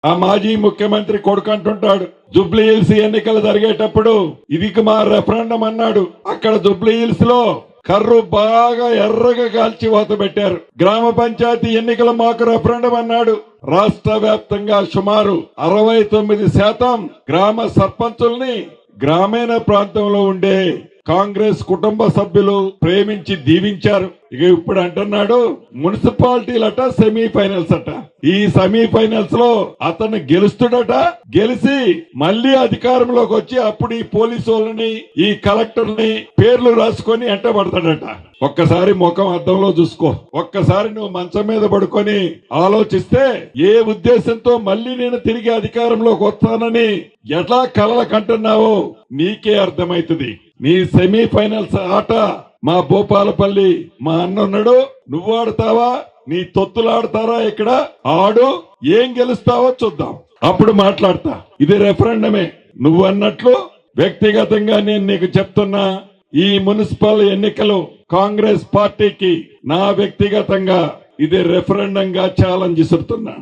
ఆ మాజీ ముఖ్యమంత్రి కొడుకు అంటుంటాడు, జూబ్లీ హిల్స్ ఎన్నికలు జరిగేటప్పుడు ఇది మా రెఫరెండం అన్నాడు. అక్కడ జూబ్లీ హిల్స్ లో కర్రు బాగా ఎర్రగా కాల్చి వాత పెట్టారు. గ్రామ పంచాయతీ ఎన్నికలు మాకు రెఫరెండం అన్నాడు. రాష్ట్ర వ్యాప్తంగా సుమారు 69% గ్రామ సర్పంచుల్ని గ్రామీణ ప్రాంతంలో ఉండే కాంగ్రెస్ కుటుంబ సభ్యులు ప్రేమించి దీవించారు. ఇక ఇప్పుడు అంటున్నాడు మున్సిపాలిటీలట సెమీఫైనల్స్ అట. ఈ సెమీఫైనల్స్ లో అతను గెలుస్తుడట. గెలిచి మళ్లీ అధికారంలోకి వచ్చి అప్పుడు ఈ పోలీసు వాళ్ళని ఈ కలెక్టర్ని పేర్లు రాసుకొని ఎంటబడతాడట. ఒక్కసారి ముఖం అద్దంలో చూసుకో. ఒక్కసారి నువ్వు మంచం మీద పడుకొని ఆలోచిస్తే ఏ ఉద్దేశంతో మళ్లీ నేను తిరిగి అధికారంలోకి వస్తానని ఎట్లా కలలు కంటున్నావో నీకే అర్థమైతుంది. నీ సెమీఫైనల్స్ ఆట మా భూపాలపల్లి మా అన్నున్నాడు. నువ్వు ఆడతావా, నీ తొత్తులు ఆడతారా? ఇక్కడ ఆడు, ఏం గెలుస్తావో చూద్దాం, అప్పుడు మాట్లాడతా. ఇది రెఫరెండమే. నువ్వు అన్నట్లు వ్యక్తిగతంగా నేను నీకు చెప్తున్నా, ఈ మున్సిపల్ ఎన్నికలు కాంగ్రెస్ పార్టీకి నా వ్యక్తిగతంగా ఇది రెఫరెండంగా ఛాలెంజ్ ఇస్తున్నా.